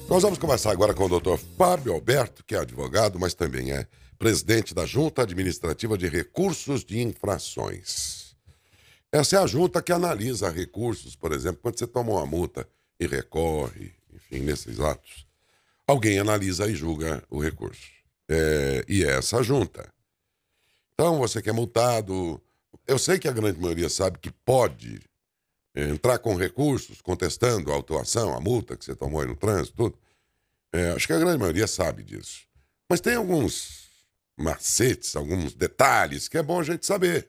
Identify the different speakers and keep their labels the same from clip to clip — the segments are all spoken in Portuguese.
Speaker 1: Nós vamos conversar agora com o doutor Fábio Alberto, que é advogado, mas também é presidente da Junta Administrativa de Recursos de Infrações. Essa é a junta que analisa recursos, por exemplo, quando você toma uma multa e recorre, enfim, nesses atos. Alguém analisa e julga o recurso. E é essa junta. Então, você que é multado, eu sei que a grande maioria sabe que pode entrar com recursos, contestando a autuação, a multa que você tomou aí no trânsito, tudo. Acho que a grande maioria sabe disso. Mas tem alguns macetes, alguns detalhes que é bom a gente saber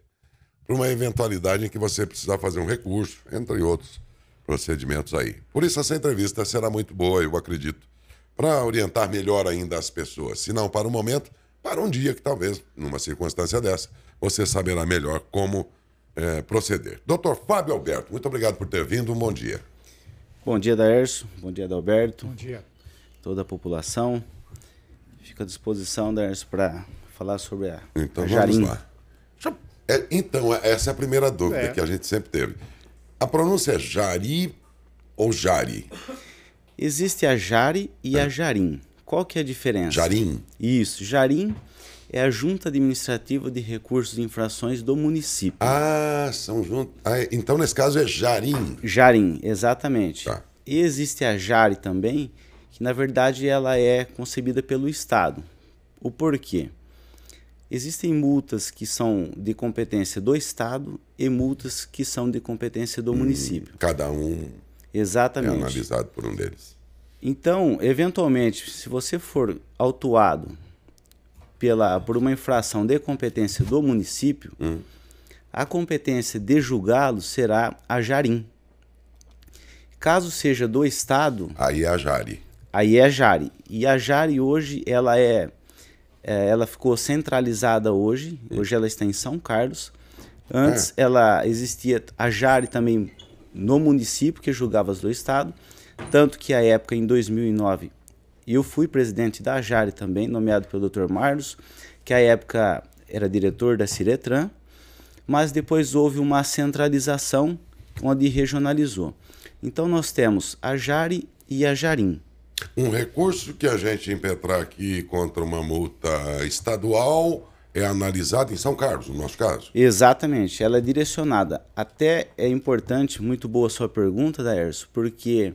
Speaker 1: para uma eventualidade em que você precisar fazer um recurso, entre outros procedimentos aí. Por isso essa entrevista será muito boa, eu acredito, para orientar melhor ainda as pessoas. Se não para o momento, para um dia que talvez, numa circunstância dessa, você saberá melhor como proceder. Doutor Fábio Alberto, muito obrigado por ter vindo, um bom dia.
Speaker 2: Bom dia, Daércio. Bom dia, Adalberto.
Speaker 3: Bom dia.
Speaker 2: Toda a população. Fico à disposição, Daércio, para falar sobre a
Speaker 1: Então
Speaker 2: Jarim.
Speaker 1: vamos lá. Então, essa é a primeira dúvida que a gente sempre teve. A pronúncia é Jari ou Jari?
Speaker 2: Existe a Jari e a Jarim. Qual que é a diferença?
Speaker 1: Jarim?
Speaker 2: Isso. Jarim é a Junta Administrativa de Recursos e Infrações do município.
Speaker 1: Ah, são juntos. Então, nesse caso, é Jarim.
Speaker 2: Jarim, exatamente.
Speaker 1: Tá.
Speaker 2: E existe a Jari também, que na verdade ela é concebida pelo Estado. O porquê? Existem multas que são de competência do Estado e multas que são de competência do município.
Speaker 1: Cada um
Speaker 2: Exatamente.
Speaker 1: é analisado por um deles.
Speaker 2: Então, eventualmente, se você for autuado por uma infração de competência do município, a competência de julgá-lo será a Jarim. Caso seja do Estado...
Speaker 1: Aí é a Jari.
Speaker 2: Aí é a Jari. E a Jari hoje, ela ficou centralizada hoje. Hoje ela está em São Carlos. Antes ela existia a Jari também no município, que julgava as do Estado. Tanto que, à época, em 2009, eu fui presidente da Jari também, nomeado pelo Dr. Marlos, que à época era diretor da Ciretran. Mas depois houve uma centralização, onde regionalizou. Então nós temos a Jari e a Jarim.
Speaker 1: Um recurso que a gente impetrar aqui contra uma multa estadual é analisado em São Carlos, no nosso caso.
Speaker 2: Exatamente, ela é direcionada. Até é importante, muito boa a sua pergunta, Daércio, porque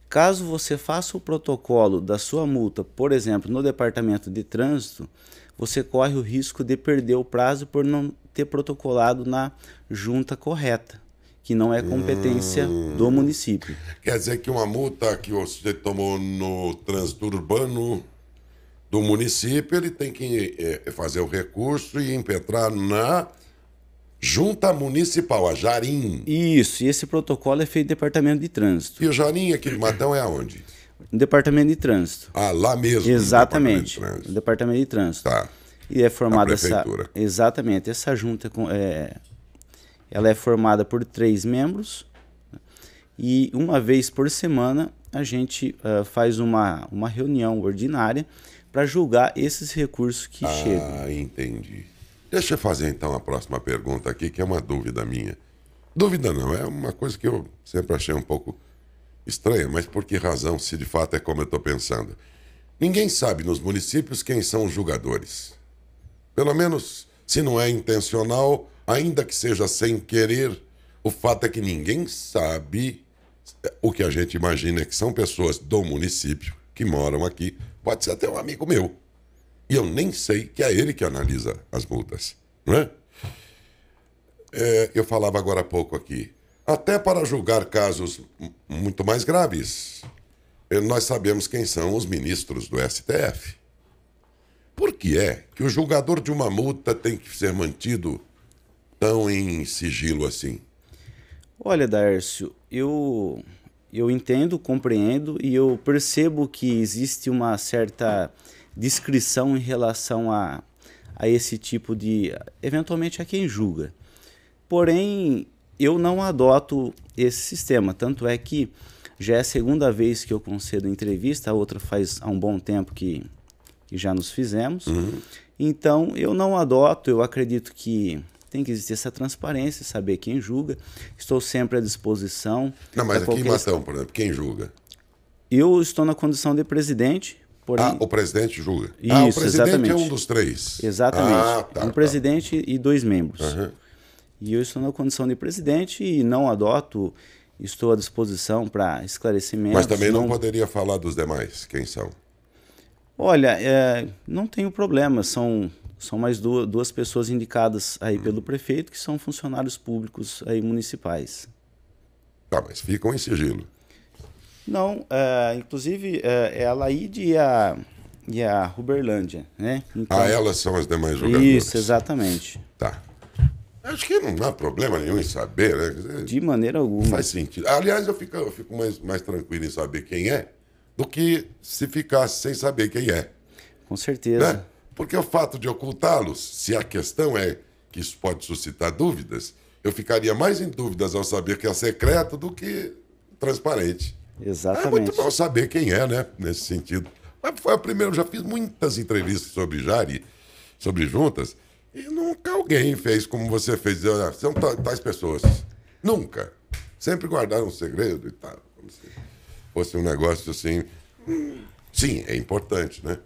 Speaker 2: caso você faça o protocolo da sua multa, por exemplo, no Departamento de Trânsito, você corre o risco de perder o prazo por não ter protocolado na junta correta, que não é competência do município.
Speaker 1: Quer dizer que uma multa que você tomou no trânsito urbano do município, ele tem que fazer o recurso e impetrar na junta municipal, a Jarim.
Speaker 2: Isso, e esse protocolo é feito no Departamento de Trânsito.
Speaker 1: E o Jarim aqui de Matão é aonde?
Speaker 2: No Departamento de Trânsito.
Speaker 1: Ah, lá mesmo.
Speaker 2: Exatamente,
Speaker 1: No Departamento de Trânsito.
Speaker 2: no Departamento de Trânsito.
Speaker 1: Tá.
Speaker 2: E é formada
Speaker 1: A prefeitura.
Speaker 2: Exatamente, essa junta ela é formada por 3 membros e uma vez por semana a gente faz uma reunião ordinária para julgar esses recursos que chegam.
Speaker 1: Ah, entendi. Deixa eu fazer então a próxima pergunta aqui, que é uma dúvida minha. Dúvida não, é uma coisa que eu sempre achei um pouco estranha, mas por que razão, se de fato é como eu estou pensando? Ninguém sabe nos municípios quem são os julgadores. Pelo menos, se não é intencional, ainda que seja sem querer, o fato é que ninguém sabe. O que a gente imagina é que são pessoas do município que moram aqui. Pode ser até um amigo meu. E eu nem sei que é ele que analisa as multas, não é? Eu falava agora há pouco aqui. Até para julgar casos muito mais graves, nós sabemos quem são os ministros do STF. Por que é que o julgador de uma multa tem que ser mantido tão em sigilo assim?
Speaker 2: Olha, Daércio, eu entendo, compreendo e eu percebo que existe uma certa discrição em relação a esse tipo de... eventualmente a quem julga. Porém, eu não adoto esse sistema, tanto é que já é a segunda vez que eu concedo entrevista, a outra faz há um bom tempo que já nos fizemos. Então, eu não adoto, eu acredito que tem que existir essa transparência, saber quem julga. Estou sempre à disposição.
Speaker 1: Não, mas aqui em Matão, por exemplo, quem julga?
Speaker 2: Eu estou na condição de presidente, porém...
Speaker 1: o presidente julga.
Speaker 2: Isso,
Speaker 1: o presidente
Speaker 2: exatamente.
Speaker 1: é um dos 3.
Speaker 2: Exatamente.
Speaker 1: Tá,
Speaker 2: um presidente e 2 membros.
Speaker 1: Uhum.
Speaker 2: E eu estou na condição de presidente e não adoto, estou à disposição para esclarecimentos.
Speaker 1: Mas também não poderia falar dos demais, quem são?
Speaker 2: Olha, não tenho problema, são mais duas pessoas indicadas aí pelo prefeito, que são funcionários públicos aí municipais.
Speaker 1: Tá, mas ficam em sigilo.
Speaker 2: Não, inclusive é a Laíde e a Ruberlândia, né? Então,
Speaker 1: elas são as demais jogadoras.
Speaker 2: Isso, exatamente.
Speaker 1: Tá. Acho que não há problema nenhum em saber, né?
Speaker 2: De maneira alguma.
Speaker 1: Faz sentido. Aliás, eu fico mais tranquilo em saber quem é do que se ficasse sem saber quem é.
Speaker 2: Com certeza.
Speaker 1: Né? Porque o fato de ocultá-los, se a questão é que isso pode suscitar dúvidas, eu ficaria mais em dúvidas ao saber que é secreto do que transparente.
Speaker 2: Exatamente.
Speaker 1: É muito bom saber quem é, né? Nesse sentido. Mas foi a primeira, eu já fiz muitas entrevistas sobre Jari, sobre juntas, e nunca alguém fez como você fez. São tais pessoas. Nunca. Sempre guardaram um segredo e tal. Como se fosse um negócio assim. Sim, é importante, né?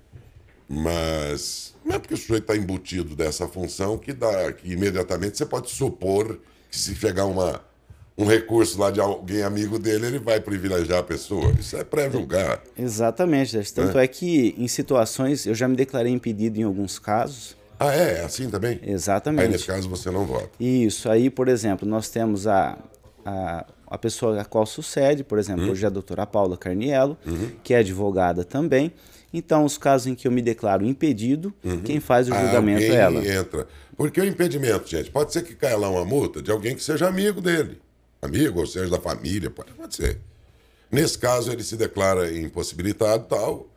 Speaker 1: Mas não é porque o sujeito está embutido dessa função que imediatamente você pode supor que se chegar um recurso lá de alguém amigo dele, ele vai privilegiar a pessoa. Isso é pré-julgar.
Speaker 2: Exatamente. Tanto é que em situações, eu já me declarei impedido em alguns casos.
Speaker 1: É assim também?
Speaker 2: Exatamente.
Speaker 1: Aí nesse caso você não vota.
Speaker 2: Isso. Aí, por exemplo, nós temos a pessoa a qual sucede, por exemplo, hoje é a doutora Paula Carniello, que é advogada também. Então, os casos em que eu me declaro impedido, quem faz o julgamento é ela.
Speaker 1: Entra. Porque o impedimento, gente, pode ser que caia lá uma multa de alguém que seja amigo dele. Amigo, ou seja, da família, pode ser. Nesse caso, ele se declara impossibilitado, tal,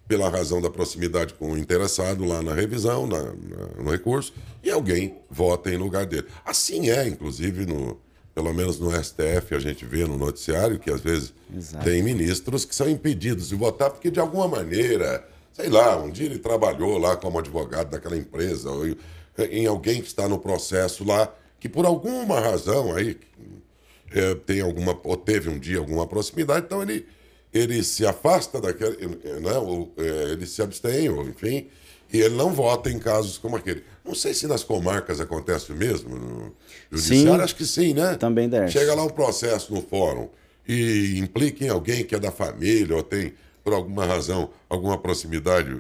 Speaker 1: pela razão da proximidade com o interessado lá na revisão, no recurso, e alguém vota em lugar dele. Assim é, inclusive, pelo menos no STF, a gente vê no noticiário que, às vezes, tem ministros que são impedidos de votar porque, de alguma maneira, sei lá, um dia ele trabalhou lá como advogado daquela empresa, ou em alguém que está no processo lá, que por alguma razão aí teve um dia alguma proximidade, então ele se afasta daquele, né, ele se abstém, ou enfim, e ele não vota em casos como aquele. Não sei se nas comarcas acontece o mesmo, no judiciário, acho que sim, né?
Speaker 2: Também deve.
Speaker 1: Chega lá um processo no fórum e implica em alguém que é da família ou tem, por alguma razão, alguma proximidade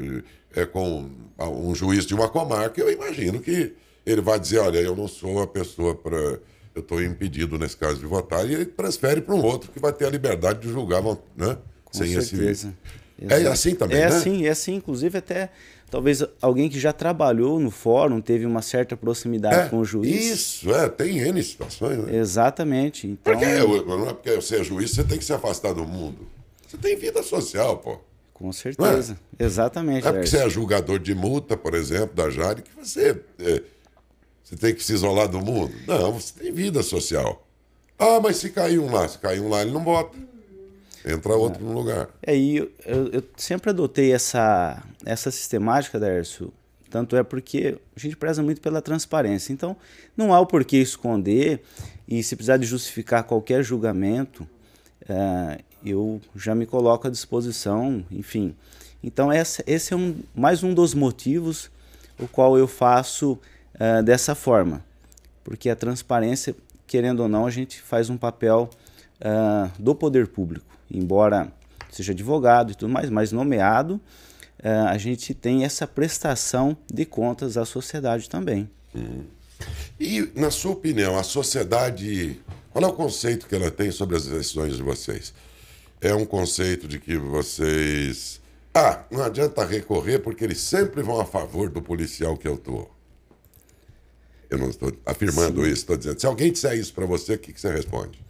Speaker 1: com um juiz de uma comarca, eu imagino que ele vai dizer, olha, eu não sou a pessoa para... Eu estou impedido, nesse caso, de votar, e ele transfere para um outro que vai ter a liberdade de julgar, né?
Speaker 2: Com certeza.
Speaker 1: É assim também, né?
Speaker 2: É assim. Inclusive, até talvez alguém que já trabalhou no fórum, teve uma certa proximidade com o juiz.
Speaker 1: Isso, tem N situações, né?
Speaker 2: Exatamente. Então...
Speaker 1: não é porque você é juiz, você tem que se afastar do mundo. Você tem vida social, pô.
Speaker 2: Com certeza. Exatamente.
Speaker 1: Não é porque você é julgador de multa, por exemplo, da Jari, que você tem que se isolar do mundo. Não, você tem vida social. Mas se cair um lá, ele não vota. Entra outro no lugar.
Speaker 2: E eu sempre adotei essa sistemática, Dércio, tanto é porque a gente preza muito pela transparência. Então, não há o porquê esconder, e se precisar de justificar qualquer julgamento, eu já me coloco à disposição, enfim. Então, esse é mais um dos motivos o qual eu faço dessa forma. Porque a transparência, querendo ou não, a gente faz um papel do poder público. Embora seja advogado e tudo mais, mas nomeado, a gente tem essa prestação de contas à sociedade também.
Speaker 1: E, na sua opinião, a sociedade, qual é o conceito que ela tem sobre as decisões de vocês? É um conceito de que vocês... não adianta recorrer porque eles sempre vão a favor do policial que eu estou. Eu não estou afirmando isso, estou dizendo. Se alguém disser isso para você, o que você responde?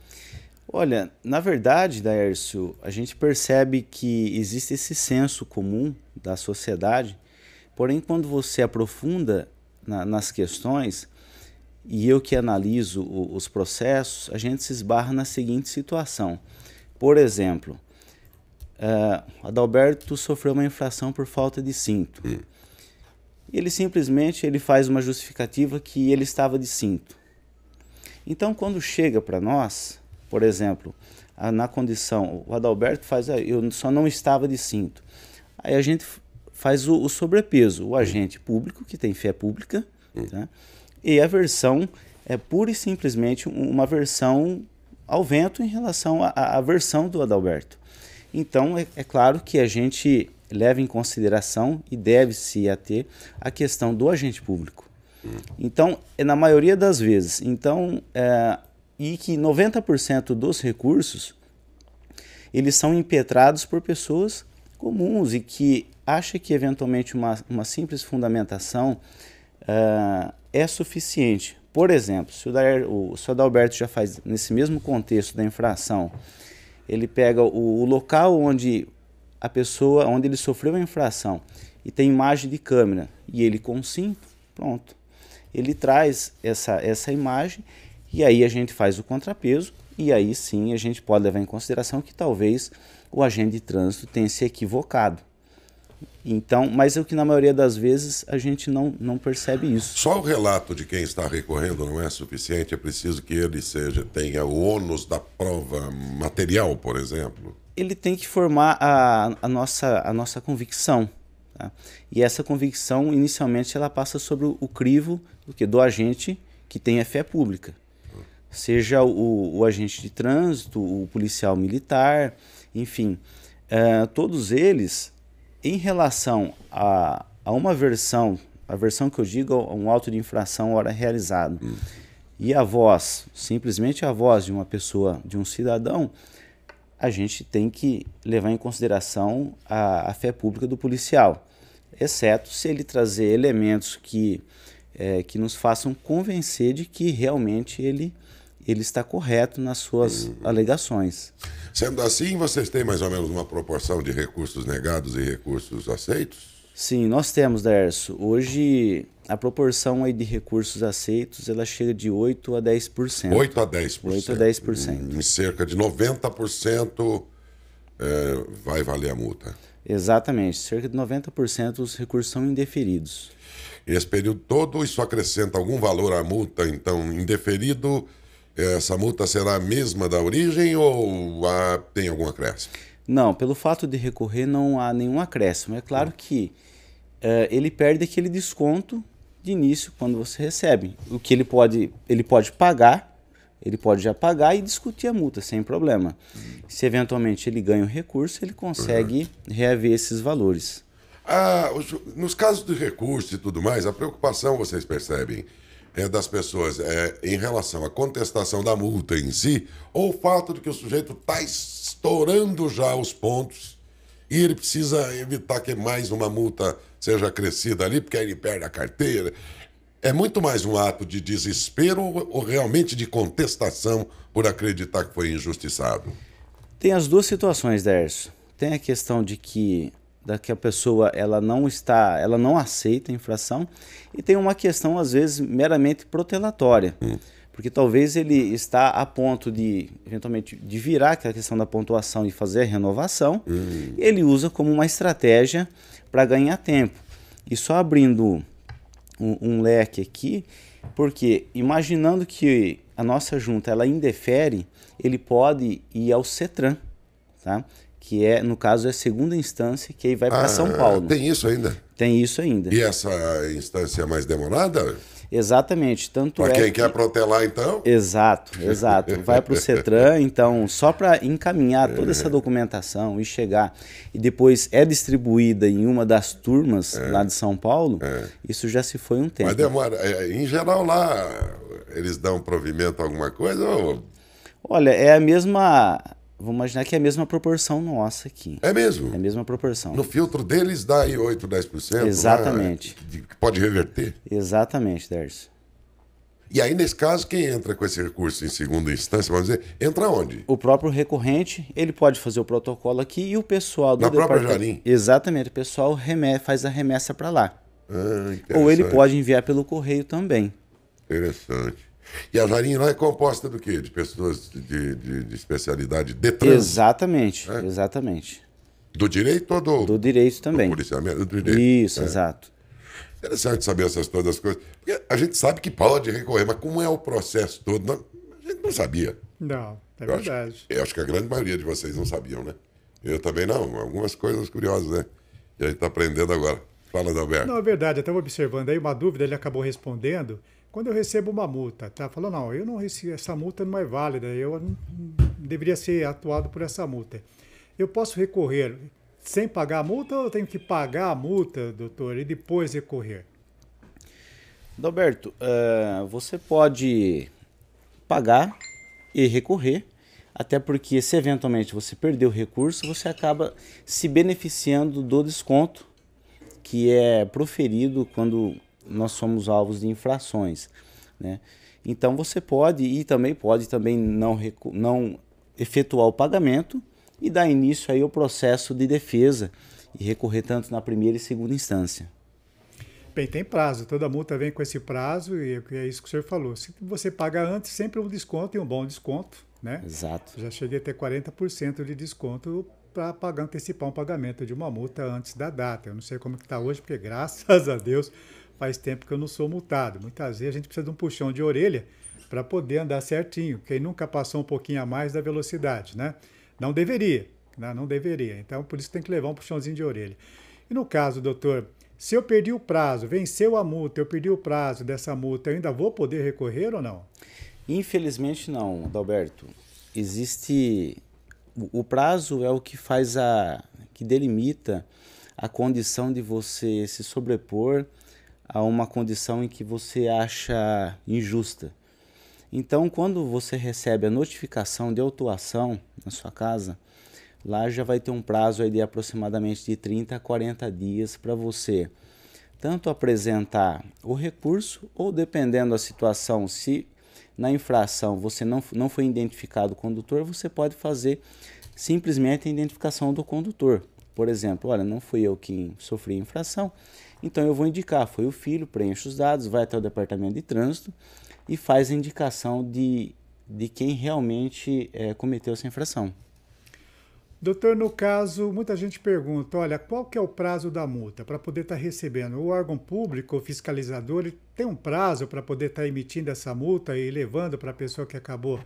Speaker 2: Olha, na verdade, Daércio, a gente percebe que existe esse senso comum da sociedade, porém, quando você aprofunda nas questões, e eu que analiso os processos, a gente se esbarra na seguinte situação. Por exemplo, Adalberto sofreu uma infração por falta de cinto. Ele simplesmente faz uma justificativa que ele estava de cinto. Então, quando chega para nós, por exemplo, na condição, o Adalberto faz, eu só não estava de cinto. Aí a gente faz o sobrepeso, o agente público, que tem fé pública, tá? E a versão é pura e simplesmente uma versão ao vento em relação à versão do Adalberto. Então, é claro que a gente leva em consideração e deve-se ater a questão do agente público. Então, na maioria das vezes, e que 90% dos recursos, eles são impetrados por pessoas comuns e que acham que, eventualmente, uma simples fundamentação é suficiente. Por exemplo, se o Adalberto já faz, nesse mesmo contexto da infração, ele pega o local onde a pessoa, onde ele sofreu a infração e tem imagem de câmera e ele com cinto, pronto. Ele traz essa imagem e aí a gente faz o contrapeso e aí sim a gente pode levar em consideração que talvez o agente de trânsito tenha se equivocado. Então, mas é o que na maioria das vezes a gente não percebe isso.
Speaker 1: Só o relato de quem está recorrendo não é suficiente, é preciso que ele tenha o ônus da prova material, por exemplo.
Speaker 2: Ele tem que formar a nossa convicção. Tá? E essa convicção, inicialmente, ela passa sobre o crivo do agente que tem a fé pública. Seja o agente de trânsito, o policial militar, enfim, todos eles, em relação a uma versão, a versão que eu digo, um auto de infração hora realizado, e a voz, simplesmente a voz de uma pessoa, de um cidadão, a gente tem que levar em consideração a fé pública do policial, exceto se ele trazer elementos que nos façam convencer de que realmente ele está correto nas suas alegações.
Speaker 1: Sendo assim, vocês têm mais ou menos uma proporção de recursos negados e recursos aceitos?
Speaker 2: Sim, nós temos, Dércio. Hoje, a proporção aí de recursos aceitos, ela chega de 8% a 10%.
Speaker 1: 8% a 10%.
Speaker 2: 8% a 10%.
Speaker 1: Em cerca de 90% vai valer a multa.
Speaker 2: Exatamente. Cerca de 90% dos recursos são indeferidos.
Speaker 1: E esse período todo, isso acrescenta algum valor à multa, então, indeferido, essa multa será a mesma da origem ou tem algum acréscimo?
Speaker 2: Não, pelo fato de recorrer não há nenhum acréscimo. É claro que ele perde aquele desconto de início quando você recebe. O que ele pode pagar, ele pode já pagar e discutir a multa sem problema. Se eventualmente ele ganha o recurso, ele consegue reaver esses valores.
Speaker 1: Nos casos de recurso e tudo mais, a preocupação, vocês percebem, das pessoas em relação à contestação da multa em si, ou o fato de que o sujeito está estourando já os pontos e ele precisa evitar que mais uma multa seja acrescida ali, porque aí ele perde a carteira. É muito mais um ato de desespero ou realmente de contestação por acreditar que foi injustiçado?
Speaker 2: Tem as duas situações, Dércio. Tem a questão de que a pessoa ela não aceita a infração, e tem uma questão às vezes meramente protelatória, porque talvez ele está a ponto de eventualmente de virar aquela questão da pontuação e fazer a renovação, e ele usa como uma estratégia para ganhar tempo. E só abrindo um leque aqui, porque imaginando que a nossa junta ela indefere, ele pode ir ao CETRAN, tá? Que no caso é a segunda instância, que aí vai para São Paulo.
Speaker 1: Tem isso ainda?
Speaker 2: Tem isso ainda.
Speaker 1: E essa instância é mais demorada?
Speaker 2: Exatamente. Tanto
Speaker 1: para quem quer protelar, então?
Speaker 2: Exato. Vai para o CETRAN, então, só para encaminhar toda essa documentação e chegar, e depois é distribuída em uma das turmas lá de São Paulo, isso já se foi um tempo.
Speaker 1: Mas demora. Em geral, lá, eles dão provimento a alguma coisa? Ou...
Speaker 2: Olha, é a mesma... Vamos imaginar que é a mesma proporção nossa aqui.
Speaker 1: É mesmo?
Speaker 2: É a mesma proporção.
Speaker 1: No filtro deles dá aí 8%, 10%?
Speaker 2: Exatamente.
Speaker 1: Que pode reverter?
Speaker 2: Exatamente, Dércio.
Speaker 1: E aí, nesse caso, quem entra com esse recurso em segunda instância, vamos dizer, entra onde?
Speaker 2: O próprio recorrente, ele pode fazer o protocolo aqui e o pessoal do
Speaker 1: Na própria Jarim?
Speaker 2: Exatamente, o pessoal faz a remessa para lá. Ou ele pode enviar pelo correio também.
Speaker 1: Interessante. E a Jarim lá é composta do quê? De pessoas de especialidade de trânsito?
Speaker 2: Exatamente, exatamente.
Speaker 1: Do direito ou
Speaker 2: do direito também.
Speaker 1: Do policiamento do direito.
Speaker 2: Isso, exato.
Speaker 1: Interessante saber todas as coisas. Porque a gente sabe que pode recorrer, mas como é o processo todo? A gente não sabia.
Speaker 3: Não. É verdade.
Speaker 1: Eu acho que a grande maioria de vocês não sabiam, né? Eu também não. Algumas coisas curiosas, né? E a gente está aprendendo agora. Fala, Adalberto.
Speaker 3: Não, é verdade. Eu estava observando aí uma dúvida, ele acabou respondendo. Quando eu recebo uma multa, tá? Falou, não, eu não recebi, essa multa não é válida, eu não deveria ser atuado por essa multa. Eu posso recorrer sem pagar a multa ou eu tenho que pagar a multa, doutor, e depois recorrer?
Speaker 2: Adalberto, você pode pagar e recorrer, até porque se eventualmente você perder o recurso, você acaba se beneficiando do desconto que é proferido quando nós somos alvos de infrações, né? Então você pode também não efetuar o pagamento e dar início aí ao processo de defesa e recorrer tanto na primeira e segunda instância.
Speaker 3: Bem, tem prazo, toda multa vem com esse prazo e é isso que o senhor falou. Se você paga antes, sempre um desconto e um bom desconto, né?
Speaker 2: Exato.
Speaker 3: Já cheguei a ter 40% de desconto para pagar, antecipar um pagamento de uma multa antes da data. Eu não sei como está hoje, porque graças a Deus faz tempo que eu não sou multado. Muitas vezes a gente precisa de um puxão de orelha para poder andar certinho. Quem nunca passou um pouquinho a mais da velocidade, né? Não deveria, né? Não deveria. Então, por isso tem que levar um puxãozinho de orelha. E no caso, doutor, se eu perdi o prazo, venceu a multa, eu perdi o prazo dessa multa, eu ainda vou poder recorrer ou não?
Speaker 2: Infelizmente não, Adalberto. Existe... O prazo é o que que delimita a condição de você se sobrepor a uma condição em que você acha injusta. Então, quando você recebe a notificação de autuação na sua casa, lá já vai ter um prazo aí de aproximadamente de 30 a 40 dias para você tanto apresentar o recurso ou, dependendo da situação, se na infração você não foi identificado o condutor, você pode fazer simplesmente a identificação do condutor. Por exemplo, olha, não fui eu quem sofri a infração, então eu vou indicar, foi o filho, preenche os dados, vai até o departamento de trânsito e faz a indicação de quem realmente cometeu essa infração.
Speaker 3: Doutor, no caso, muita gente pergunta, olha, qual que é o prazo da multa para poder estar recebendo? O órgão público, o fiscalizador, ele tem um prazo para poder estar emitindo essa multa e levando para a pessoa que acabou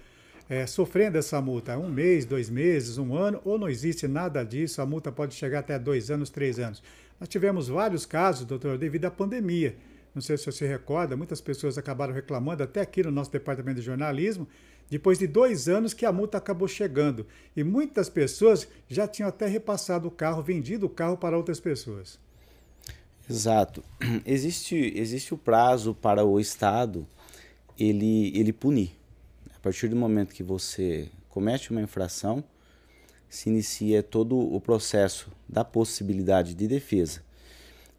Speaker 3: sofrendo essa multa? 1 mês, 2 meses, 1 ano, ou não existe nada disso? A multa pode chegar até 2 anos, 3 anos. Nós tivemos vários casos, doutor, devido à pandemia. Não sei se você se recorda, muitas pessoas acabaram reclamando, até aqui no nosso departamento de jornalismo, depois de 2 anos que a multa acabou chegando. E muitas pessoas já tinham até repassado o carro, vendido o carro para outras pessoas.
Speaker 2: Exato. Existe o prazo para o Estado ele punir. A partir do momento que você comete uma infração, se inicia todo o processo da possibilidade de defesa.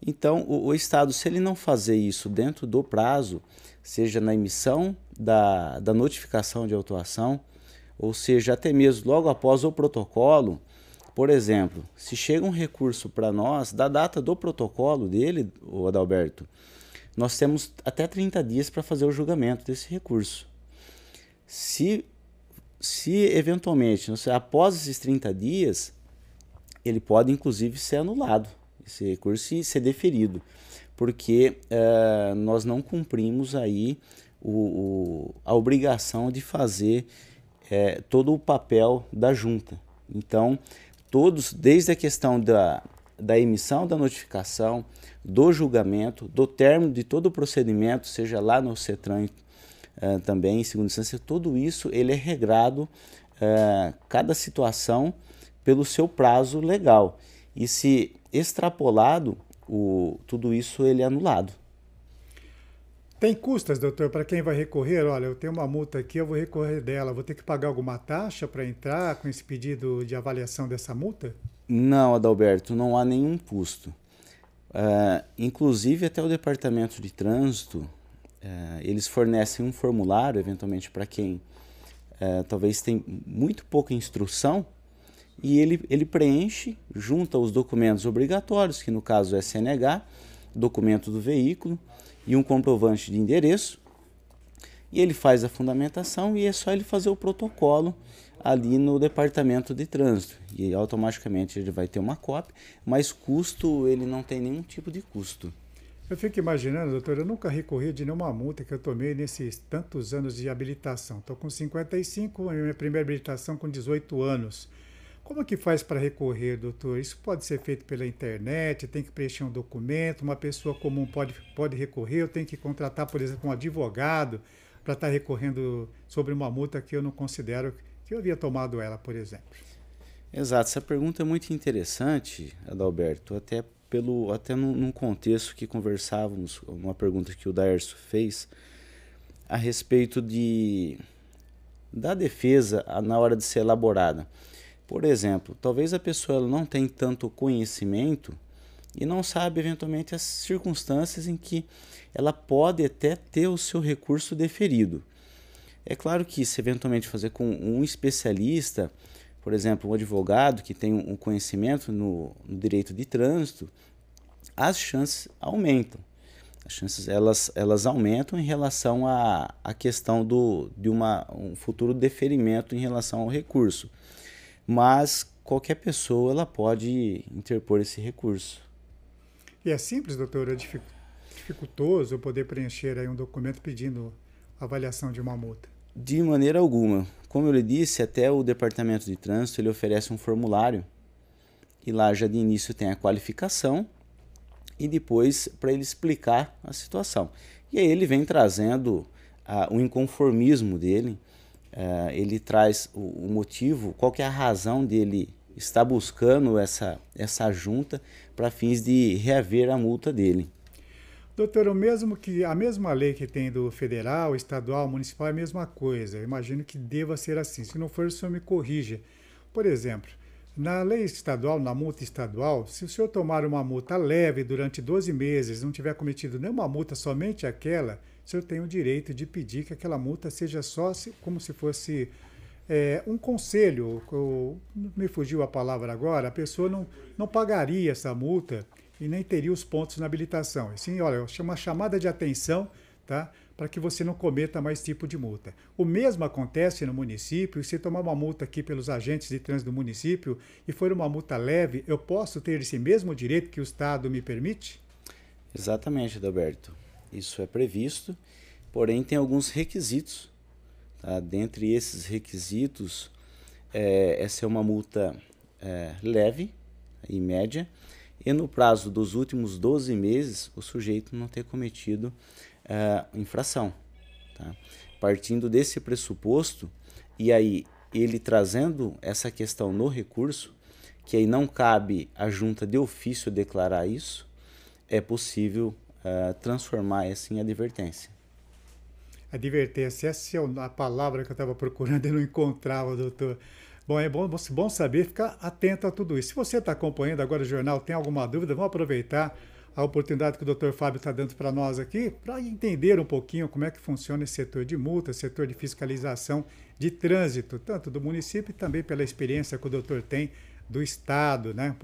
Speaker 2: Então, o Estado, se ele não fazer isso dentro do prazo, seja na emissão da notificação de autuação, ou seja, até mesmo logo após o protocolo, por exemplo, se chega um recurso para nós, da data do protocolo dele, o Adalberto, nós temos até 30 dias para fazer o julgamento desse recurso. Se eventualmente, após esses 30 dias, ele pode inclusive ser anulado, esse recurso, e ser deferido, porque nós não cumprimos aí a obrigação de fazer todo o papel da junta. Então, desde a questão da emissão da notificação, do julgamento, do término de todo o procedimento, seja lá no CETRAN também, em segunda instância, tudo isso ele é regrado, cada situação pelo seu prazo legal. E se extrapolado, tudo isso ele é anulado.
Speaker 3: Tem custas, doutor, para quem vai recorrer? Olha, eu tenho uma multa aqui, eu vou recorrer dela. Vou ter que pagar alguma taxa para entrar com esse pedido de avaliação dessa multa?
Speaker 2: Não, Adalberto, não há nenhum custo. Inclusive, até o Departamento de Trânsito, eles fornecem um formulário, eventualmente, para quem talvez tem muito pouca instrução, e ele preenche, junta os documentos obrigatórios, que no caso é CNH, documento do veículo e um comprovante de endereço, e ele faz a fundamentação e é só ele fazer o protocolo ali no Departamento de Trânsito, e automaticamente ele vai ter uma cópia, mas custo, ele não tem nenhum tipo de custo.
Speaker 3: Eu fico imaginando, doutor, eu nunca recorri de nenhuma multa que eu tomei nesses tantos anos de habilitação. Estou com 55, a minha primeira habilitação com 18 anos. Como é que faz para recorrer, doutor? Isso pode ser feito pela internet, tem que preencher um documento, uma pessoa comum pode recorrer, eu tenho que contratar, por exemplo, um advogado para estar recorrendo sobre uma multa que eu não considero que eu havia tomado ela, por exemplo.
Speaker 2: Exato, essa pergunta é muito interessante, Adalberto, até num contexto que conversávamos, uma pergunta que o Daércio fez a respeito da defesa na hora de ser elaborada. Por exemplo, talvez a pessoa ela não tenha tanto conhecimento e não sabe eventualmente as circunstâncias em que ela pode até ter o seu recurso deferido. É claro que se eventualmente fazer com um especialista, por exemplo, um advogado que tem um conhecimento no direito de trânsito, as chances aumentam. As chances elas aumentam em relação à questão de um futuro deferimento em relação ao recurso. Mas qualquer pessoa ela pode interpor esse recurso.
Speaker 3: E é simples, doutor? É dificultoso eu poder preencher aí um documento pedindo avaliação de uma multa?
Speaker 2: De maneira alguma. Como eu lhe disse, até o Departamento de Trânsito ele oferece um formulário e lá já de início tem a qualificação e depois para ele explicar a situação. E aí ele vem trazendo o inconformismo dele, ele traz o motivo, qual que é a razão dele estar buscando essa junta para fins de reaver a multa dele.
Speaker 3: Doutor, a mesma lei que tem do federal, estadual, municipal é a mesma coisa. Eu imagino que deva ser assim. Se não for, o senhor me corrija. Por exemplo, na lei estadual, na multa estadual, se o senhor tomar uma multa leve durante 12 meses, não tiver cometido nenhuma multa, somente aquela, o senhor tem o direito de pedir que aquela multa seja só como se fosse um conselho. Me fugiu a palavra agora, a pessoa não pagaria essa multa e nem teria os pontos na habilitação. Assim, olha, uma chamada de atenção, tá? Para que você não cometa mais tipo de multa. O mesmo acontece no município, se tomar uma multa aqui pelos agentes de trânsito do município e for uma multa leve, eu posso ter esse mesmo direito que o Estado me permite?
Speaker 2: Exatamente, Adalberto. Isso é previsto, porém tem alguns requisitos. Tá? Dentre esses requisitos, essa é uma multa leve, em média, e no prazo dos últimos 12 meses o sujeito não ter cometido infração. Tá? Partindo desse pressuposto, e aí ele trazendo essa questão no recurso, que aí não cabe a junta de ofício declarar isso, é possível transformar essa em advertência.
Speaker 3: Advertência, essa é a palavra que eu estava procurando e não encontrava, doutor. Bom, é bom saber, ficar atento a tudo isso. Se você está acompanhando agora o jornal, tem alguma dúvida, vamos aproveitar a oportunidade que o Dr. Fábio está dando para nós aqui, para entender um pouquinho como é que funciona esse setor de multa, setor de fiscalização de trânsito, tanto do município e também pela experiência que o doutor tem do Estado, né?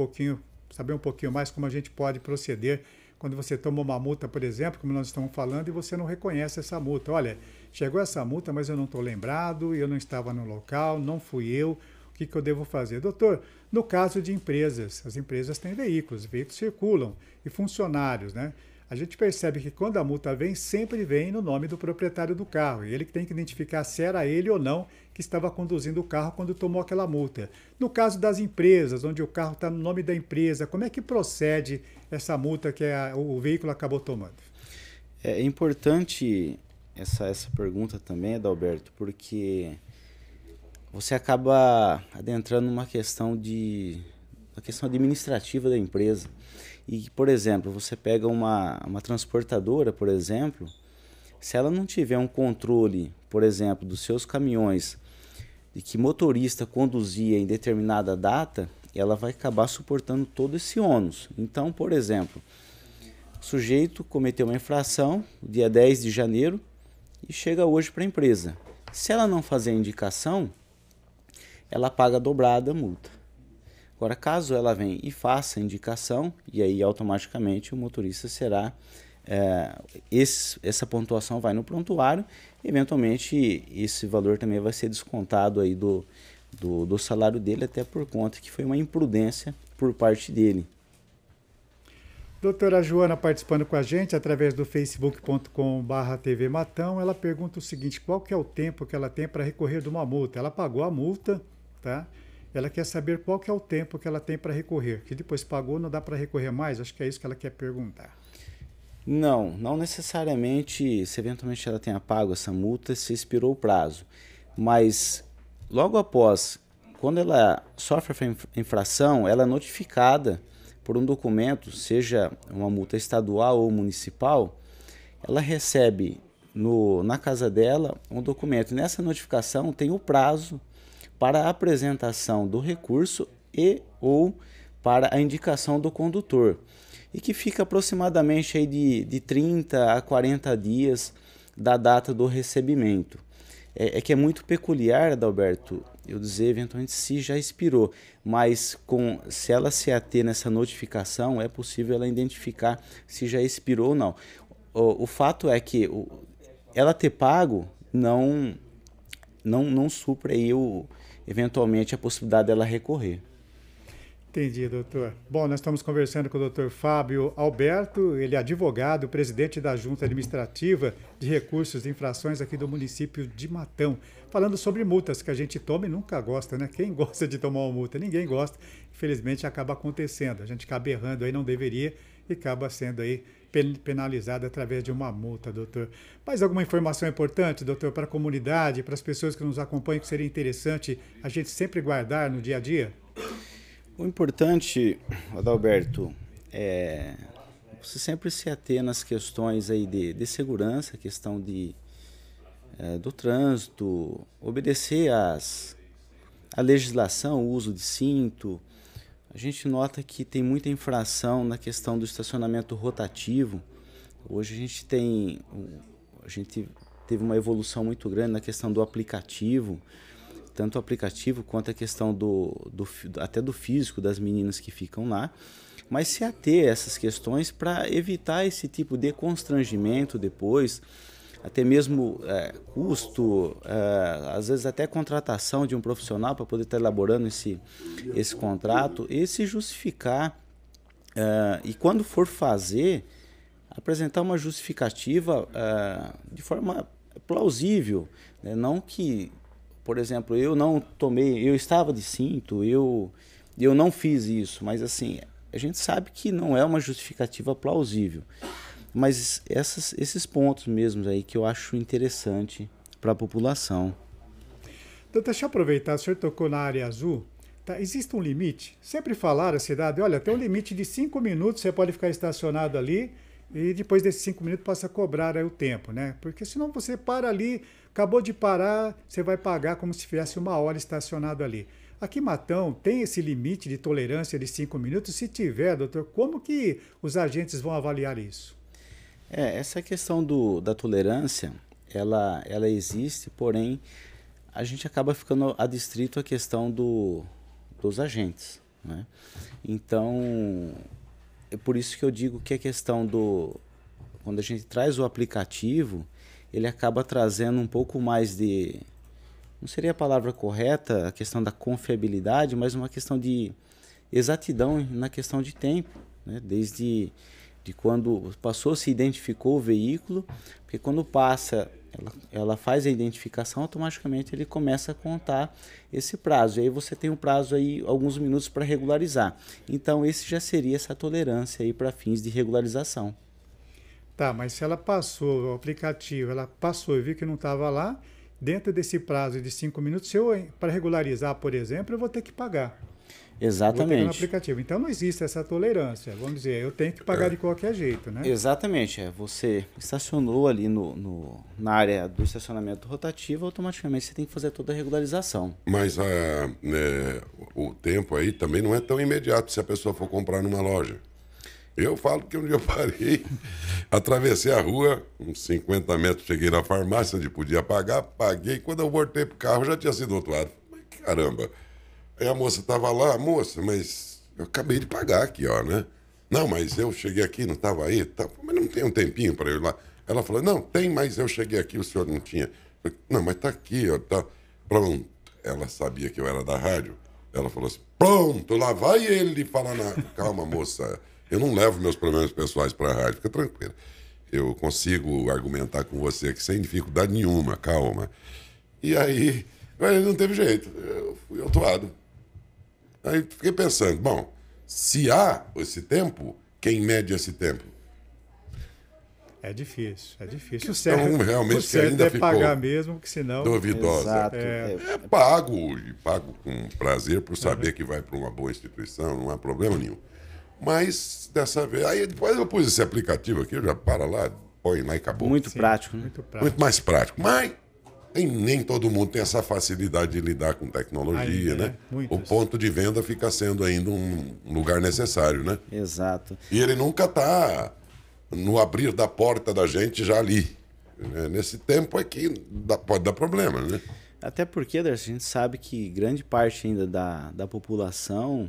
Speaker 3: Saber um pouquinho mais como a gente pode proceder quando você toma uma multa, por exemplo, como nós estamos falando, e você não reconhece essa multa. Olha, chegou essa multa, mas eu não estou lembrado, eu não estava no local, não fui eu, o que eu devo fazer? Doutor, no caso de empresas, as empresas têm veículos circulam, e funcionários, né? A gente percebe que quando a multa vem, sempre vem no nome do proprietário do carro, e ele que tem que identificar se era ele ou não que estava conduzindo o carro quando tomou aquela multa. No caso das empresas, onde o carro está no nome da empresa, como é que procede essa multa que o veículo acabou tomando?
Speaker 2: É importante essa pergunta também, Adalberto, porque você acaba adentrando numa questão administrativa da empresa. E, por exemplo, você pega uma transportadora, por exemplo, se ela não tiver um controle, por exemplo, dos seus caminhões, de que motorista conduzia em determinada data, ela vai acabar suportando todo esse ônus. Então, por exemplo, o sujeito cometeu uma infração no dia 10 de janeiro e chega hoje para a empresa. Se ela não fazer a indicação, ela paga dobrada a multa. Agora, caso ela venha e faça a indicação, e aí automaticamente o motorista será, essa pontuação vai no prontuário, eventualmente esse valor também vai ser descontado aí do salário dele, até por conta que foi uma imprudência por parte dele.
Speaker 3: Doutora Joana participando com a gente através do facebook.com/TV Matão, ela pergunta o seguinte: qual que é o tempo que ela tem para recorrer de uma multa? Ela pagou a multa, tá? Ela quer saber qual que é o tempo que ela tem para recorrer, que depois pagou, não dá para recorrer mais? Acho que é isso que ela quer perguntar.
Speaker 2: Não necessariamente, se eventualmente ela tenha pago essa multa, se expirou o prazo. Mas logo após, quando ela sofre a infração, ela é notificada por um documento, seja uma multa estadual ou municipal, ela recebe na casa dela um documento. Nessa notificação tem o prazo para a apresentação do recurso ou para a indicação do condutor, e que fica aproximadamente aí de 30 a 40 dias da data do recebimento. É que é muito peculiar, Adalberto, eu dizer eventualmente se já expirou, mas se ela se ater nessa notificação, é possível ela identificar se já expirou ou não. O fato é que ela ter pago não supre aí eventualmente a possibilidade dela recorrer.
Speaker 3: Entendi, doutor. Bom, nós estamos conversando com o doutor Fábio Alberto, ele é advogado, presidente da Junta Administrativa de Recursos e Infrações aqui do município de Matão, falando sobre multas que a gente toma e nunca gosta, né? Quem gosta de tomar uma multa? Ninguém gosta. Infelizmente acaba acontecendo. A gente acaba errando aí, não deveria, e acaba sendo aí penalizado através de uma multa, doutor. Mais alguma informação importante, doutor, para a comunidade, para as pessoas que nos acompanham, que seria interessante a gente sempre guardar no dia a dia?
Speaker 2: O importante, Adalberto, é você sempre se ater nas questões aí de segurança, questão do trânsito, obedecer a legislação, o uso de cinto. A gente nota que tem muita infração na questão do estacionamento rotativo. Hoje a gente teve uma evolução muito grande na questão do aplicativo, tanto o aplicativo quanto a questão até do físico das meninas que ficam lá, mas se ater a essas questões para evitar esse tipo de constrangimento depois, até mesmo custo, às vezes até contratação de um profissional para poder estar elaborando esse contrato, e se justificar, e quando for fazer, apresentar uma justificativa de forma plausível, né? Não que, por exemplo, eu estava de cinto, eu não fiz isso, mas assim, a gente sabe que não é uma justificativa plausível. Mas esses pontos mesmos aí que eu acho interessante para a população.
Speaker 3: Então, deixa eu aproveitar, o senhor tocou na área azul. Tá, existe um limite? Sempre falaram a cidade, olha, tem um limite de 5 minutos, você pode ficar estacionado ali, e depois desses 5 minutos passa a cobrar aí o tempo, né? Porque senão você para ali, acabou de parar, você vai pagar como se tivesse 1 hora estacionado ali. Aqui em Matão tem esse limite de tolerância de 5 minutos? Se tiver, doutor, como que os agentes vão avaliar isso?
Speaker 2: Essa questão da tolerância, ela existe, porém, a gente acaba ficando adstrito à questão dos agentes, né? Então, é por isso que eu digo que a questão quando a gente traz o aplicativo, ele acaba trazendo um pouco mais não seria a palavra correta, a questão da confiabilidade, mas uma questão de exatidão na questão de tempo, né? Desde quando passou, se identificou o veículo, porque quando passa, ela faz a identificação, automaticamente ele começa a contar esse prazo. E aí você tem um prazo aí, alguns minutos para regularizar. Então esse já seria essa tolerância aí para fins de regularização.
Speaker 3: Tá, mas se ela passou o aplicativo, ela passou e viu que não estava lá, dentro desse prazo de 5 minutos, para regularizar, por exemplo, eu vou ter que pagar.
Speaker 2: Exatamente.
Speaker 3: No aplicativo. Então não existe essa tolerância. Vamos dizer, eu tenho que pagar de qualquer jeito, né?
Speaker 2: Exatamente. Você estacionou ali na área do estacionamento rotativo, automaticamente você tem que fazer toda a regularização.
Speaker 1: Mas o tempo aí também não é tão imediato se a pessoa for comprar numa loja. Eu falo que um dia eu parei, atravessei a rua, uns 50 metros, cheguei na farmácia onde podia pagar, paguei. Quando eu voltei pro carro, já tinha sido do outro lado. Mas caramba! Aí a moça estava lá, moça, mas eu acabei de pagar aqui, ó, né? Não, mas eu cheguei aqui, não estava aí, tá, mas não tem um tempinho para eu ir lá. Ela falou, não, tem, mas eu cheguei aqui, o senhor não tinha. Eu falei, não, mas tá aqui, ó, tá. Pronto. Ela sabia que eu era da rádio. Ela falou assim, pronto, lá vai ele falar na... Calma, moça, Eu não levo meus problemas pessoais para a rádio, fica tranquilo. Eu consigo argumentar com você aqui sem dificuldade nenhuma, calma. E aí, não teve jeito, eu fui autuado. Aí fiquei pensando, bom, se há esse tempo, quem mede esse tempo?
Speaker 3: É difícil, é difícil.
Speaker 1: Então, realmente,
Speaker 3: o certo
Speaker 1: ainda
Speaker 3: é
Speaker 1: ficou
Speaker 3: pagar mesmo, porque senão...
Speaker 1: duvidosa.
Speaker 2: Exato.
Speaker 1: É pago, e pago com prazer por saber que vai para uma boa instituição, não há problema nenhum. Mas, dessa vez... Aí depois eu pus esse aplicativo aqui, já para lá, põe lá e acabou.
Speaker 2: Muito
Speaker 3: Sim,
Speaker 2: prático, né?
Speaker 3: muito prático.
Speaker 1: Muito mais prático. Mas nem todo mundo tem essa facilidade de lidar com tecnologia,
Speaker 3: Ainda,
Speaker 1: né?
Speaker 3: muitos.
Speaker 1: O ponto de venda fica sendo ainda um lugar necessário, né?
Speaker 2: Exato.
Speaker 1: E ele nunca está no abrir da porta da gente já ali. Né? Nesse tempo aqui pode dar problema, né?
Speaker 2: Até porque, Darcy, a gente sabe que grande parte ainda da população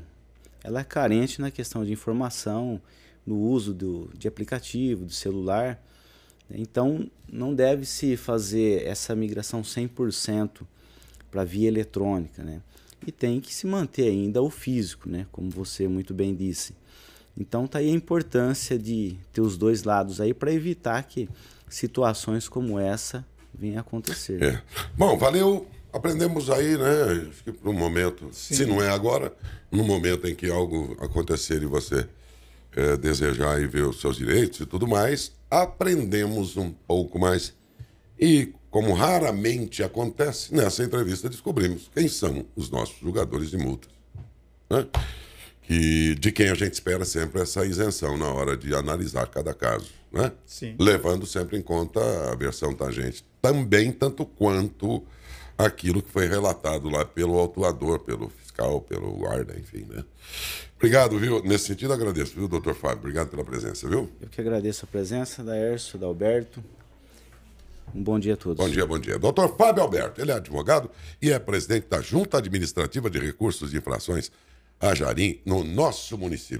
Speaker 2: ela é carente na questão de informação, no uso de aplicativo, do celular. Então, não deve-se fazer essa migração 100% para via eletrônica, né? E tem que se manter ainda o físico, né? Como você muito bem disse. Então, tá aí a importância de ter os dois lados aí para evitar que situações como essa venham a acontecer.
Speaker 1: É. Bom, valeu. Aprendemos aí, né? Acho que para um momento,
Speaker 3: Sim.
Speaker 1: se não é agora, no momento em que algo acontecer e você desejar e ver os seus direitos e tudo mais, aprendemos um pouco mais. E, como raramente acontece, nessa entrevista descobrimos quem são os nossos julgadores de multas. Né? De quem a gente espera sempre essa isenção na hora de analisar cada caso. Né?
Speaker 3: Sim.
Speaker 1: Levando sempre em conta a versão tangente, também tanto quanto aquilo que foi relatado lá pelo autuador, pelo fiscal, pelo guarda, enfim, né? Obrigado, viu? Nesse sentido, agradeço, viu, doutor Fábio? Obrigado pela presença, viu?
Speaker 2: Eu que agradeço a presença da Hércio, da Alberto. Um bom dia a todos.
Speaker 1: Bom dia, bom dia. Doutor Fábio Alberto, ele é advogado e é presidente da Junta Administrativa de Recursos de Infrações, a Jarim, no nosso município.